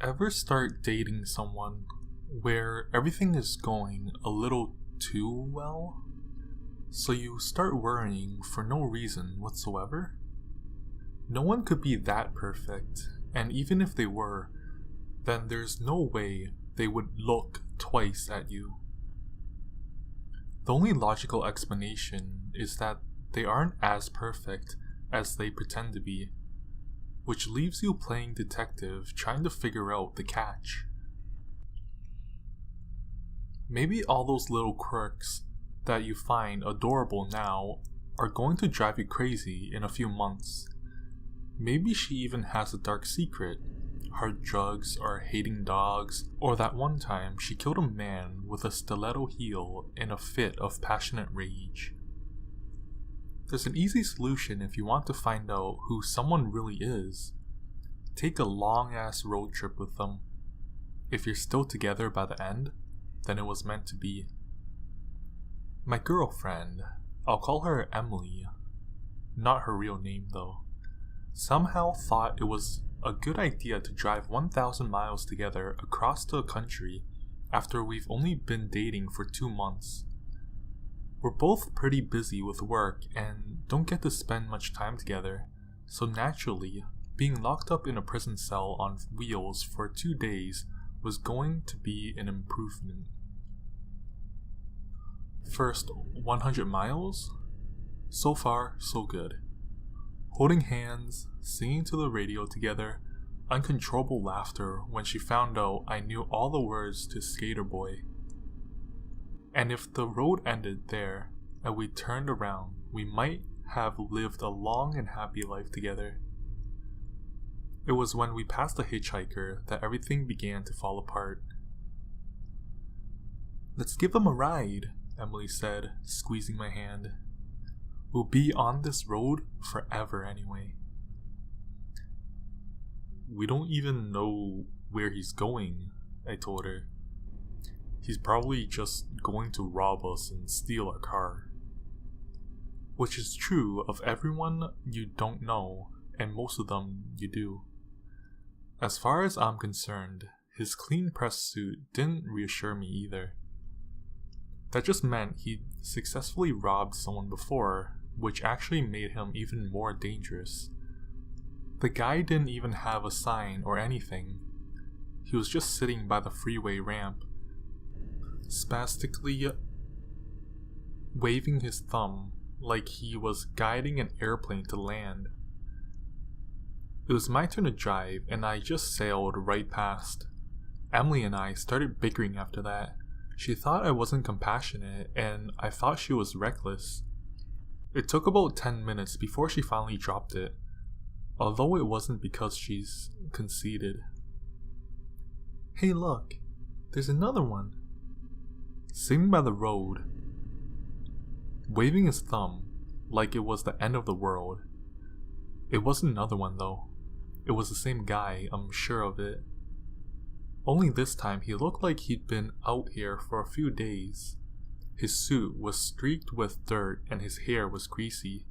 Ever start dating someone where everything is going a little too well? So you start worrying for no reason whatsoever? No one could be that perfect, and even if they were, then there's no way they would look twice at you. The only logical explanation is that they aren't as perfect as they pretend to be, which leaves you playing detective trying to figure out the catch. Maybe all those little quirks that you find adorable now are going to drive you crazy in a few months. Maybe she even has a dark secret, hard drugs or hating dogs, or that one time she killed a man with a stiletto heel in a fit of passionate rage. There's an easy solution if you want to find out who someone really is. Take a long-ass road trip with them. If you're still together by the end, then it was meant to be. My girlfriend, I'll call her Emily, not her real name though, somehow thought it was a good idea to drive 1,000 miles together across the country after we've only been dating for 2 months. We're both pretty busy with work and don't get to spend much time together, so naturally, being locked up in a prison cell on wheels for 2 days was going to be an improvement. First 100 miles? So far, so good. Holding hands, singing to the radio together, uncontrollable laughter when she found out I knew all the words to Skater Boy. And if the road ended there and we turned around, we might have lived a long and happy life together. It was when we passed the hitchhiker that everything began to fall apart. "Let's give him a ride," Emily said, squeezing my hand. "We'll be on this road forever anyway." "We don't even know where he's going," I told her. "He's probably just going to rob us and steal our car." Which is true of everyone you don't know, and most of them you do. As far as I'm concerned, his clean pressed suit didn't reassure me either. That just meant he'd successfully robbed someone before, which actually made him even more dangerous. The guy didn't even have a sign or anything. He was just sitting by the freeway ramp, spastically waving his thumb like he was guiding an airplane to land. It was my turn to drive, and I just sailed right past. Emily and I started bickering after that. She thought I wasn't compassionate, and I thought she was reckless. It took about 10 minutes before she finally dropped it, although it wasn't because she's conceited. "Hey look, there's another one." Sitting by the road, waving his thumb like it was the end of the world. It wasn't another one though. It was the same guy, I'm sure of it. Only this time he looked like he'd been out here for a few days. His suit was streaked with dirt and his hair was greasy.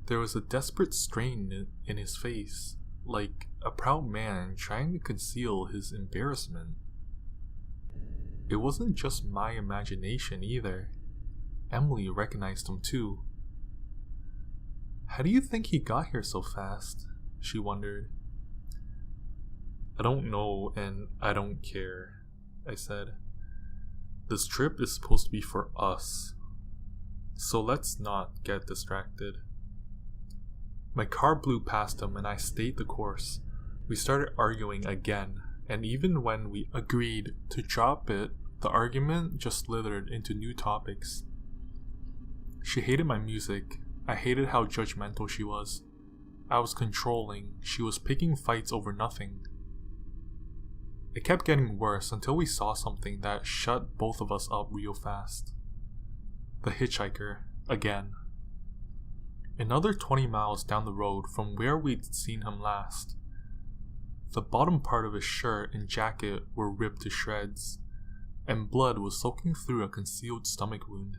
There was a desperate strain in his face, like a proud man trying to conceal his embarrassment. It wasn't just my imagination either. Emily recognized him too. "How do you think he got here so fast?" she wondered. "I don't know, and I don't care," I said. "This trip is supposed to be for us, so let's not get distracted." My car blew past him and I stayed the course. We started arguing again, and even when we agreed to drop it, the argument just slithered into new topics. She hated my music. I hated how judgmental she was. I was controlling. She was picking fights over nothing. It kept getting worse until we saw something that shut both of us up real fast. The hitchhiker, again. Another 20 miles down the road from where we'd seen him last. The bottom part of his shirt and jacket were ripped to shreds, and blood was soaking through a concealed stomach wound.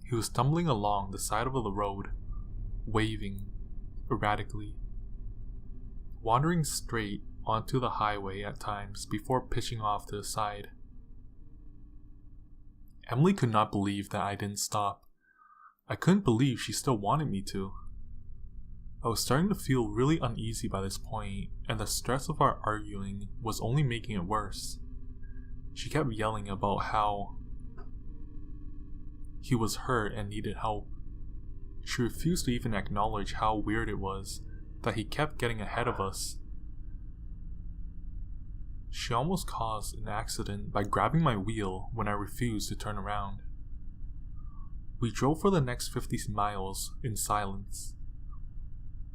He was stumbling along the side of the road, waving erratically, wandering straight onto the highway at times before pitching off to the side. Emily could not believe that I didn't stop. I couldn't believe she still wanted me to. I was starting to feel really uneasy by this point, and the stress of our arguing was only making it worse. She kept yelling about how he was hurt and needed help. She refused to even acknowledge how weird it was that he kept getting ahead of us. She almost caused an accident by grabbing my wheel when I refused to turn around. We drove for the next 50 miles in silence.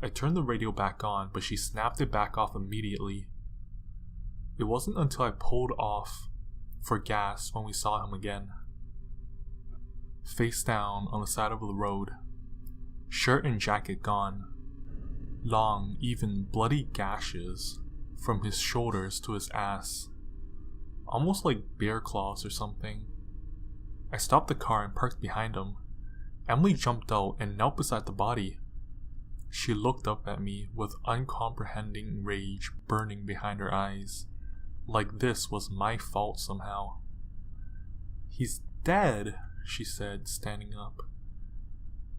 I turned the radio back on, but she snapped it back off immediately. It wasn't until I pulled off for gas when we saw him again. Face down on the side of the road, shirt and jacket gone, long, even bloody gashes from his shoulders to his ass, almost like bear claws or something. I stopped the car and parked behind him. Emily jumped out and knelt beside the body. She looked up at me with uncomprehending rage burning behind her eyes, like this was my fault somehow. "He's dead," she said, standing up.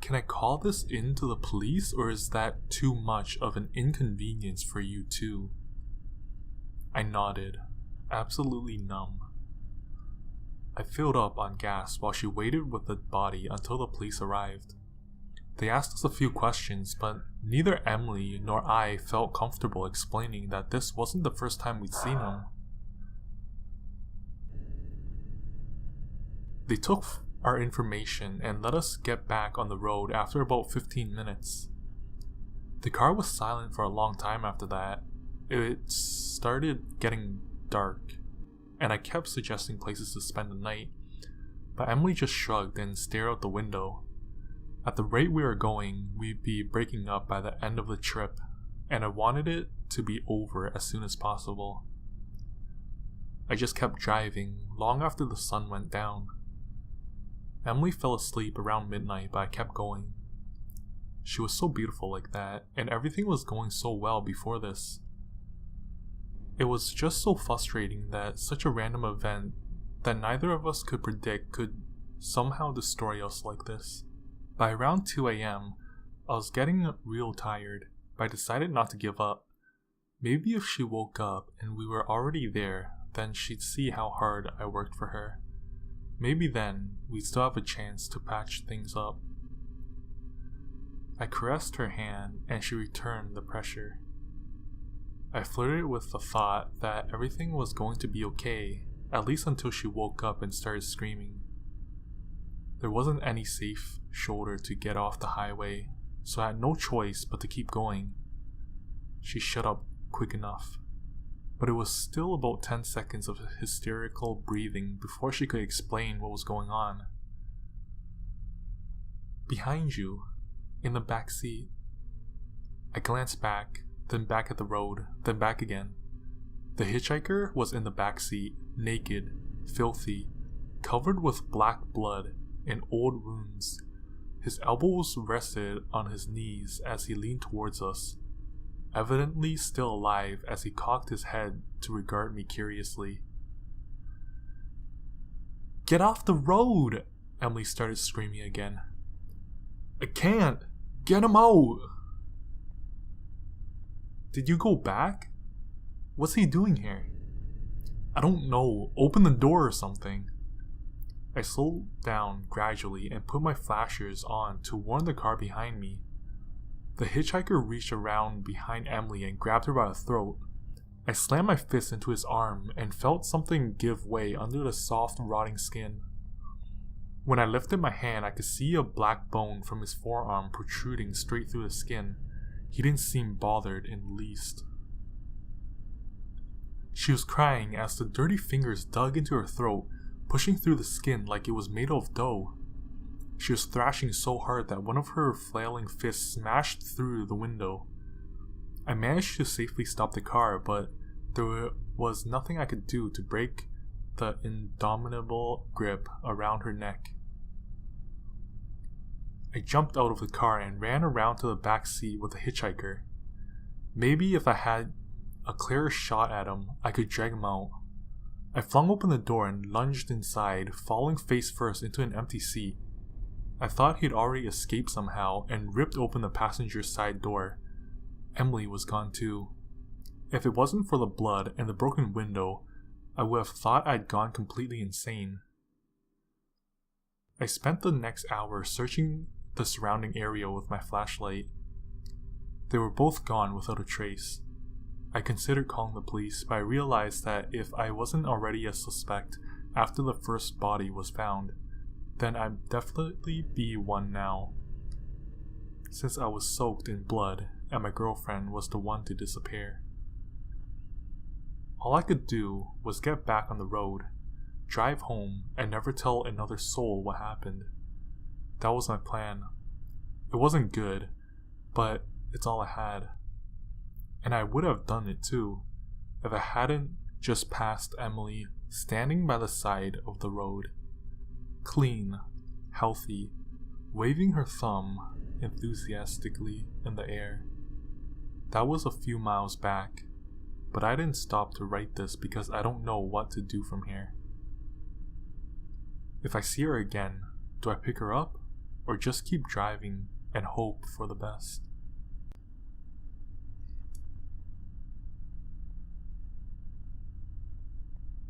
"Can I call this in to the police, or is that too much of an inconvenience for you too?" I nodded, absolutely numb. I filled up on gas while she waited with the body until the police arrived. They asked us a few questions, but neither Emily nor I felt comfortable explaining that this wasn't the first time we'd seen him. They took our information and let us get back on the road after about 15 minutes. The car was silent for a long time after that. It started getting dark, and I kept suggesting places to spend the night, but Emily just shrugged and stared out the window. At the rate we were going, we'd be breaking up by the end of the trip, and I wanted it to be over as soon as possible. I just kept driving long after the sun went down. Emily fell asleep around midnight, but I kept going. She was so beautiful like that, and everything was going so well before this. It was just so frustrating that such a random event that neither of us could predict could somehow destroy us like this. By around 2 a.m., I was getting real tired, but I decided not to give up. Maybe if she woke up and we were already there, then she'd see how hard I worked for her. Maybe then we'd still have a chance to patch things up. I caressed her hand and she returned the pressure. I flirted with the thought that everything was going to be okay, at least until she woke up and started screaming. There wasn't any safe shoulder to get off the highway, so I had no choice but to keep going. She shut up quick enough, but it was still about 10 seconds of hysterical breathing before she could explain what was going on. "Behind you, in the back seat." I glanced back, then back at the road, then back again. The hitchhiker was in the back seat, naked, filthy, covered with black blood and old wounds. His elbows rested on his knees as he leaned towards us, evidently still alive as he cocked his head to regard me curiously. "Get off the road!" Emily started screaming again. "I can't! Get him out!" "Did you go back? What's he doing here?" "I don't know. Open the door or something." I slowed down gradually and put my flashers on to warn the car behind me. The hitchhiker reached around behind Emily and grabbed her by the throat. I slammed my fist into his arm and felt something give way under the soft, rotting skin. When I lifted my hand, I could see a black bone from his forearm protruding straight through the skin. He didn't seem bothered in the least. She was crying as the dirty fingers dug into her throat, pushing through the skin like it was made of dough. She was thrashing so hard that one of her flailing fists smashed through the window. I managed to safely stop the car, but there was nothing I could do to break the indomitable grip around her neck. I jumped out of the car and ran around to the back seat with the hitchhiker. Maybe if I had a clearer shot at him, I could drag him out. I flung open the door and lunged inside, falling face first into an empty seat. I thought he'd already escaped somehow and ripped open the passenger's side door. Emily was gone too. If it wasn't for the blood and the broken window, I would have thought I'd gone completely insane. I spent the next hour searching the surrounding area with my flashlight. They were both gone without a trace. I considered calling the police, but I realized that if I wasn't already a suspect after the first body was found, then I'd definitely be one now, since I was soaked in blood and my girlfriend was the one to disappear. All I could do was get back on the road, drive home, and never tell another soul what happened. That was my plan. It wasn't good, but it's all I had. And I would have done it too, if I hadn't just passed Emily standing by the side of the road, clean, healthy, waving her thumb enthusiastically in the air. That was a few miles back, but I didn't stop to write this because I don't know what to do from here. If I see her again, do I pick her up, or just keep driving and hope for the best?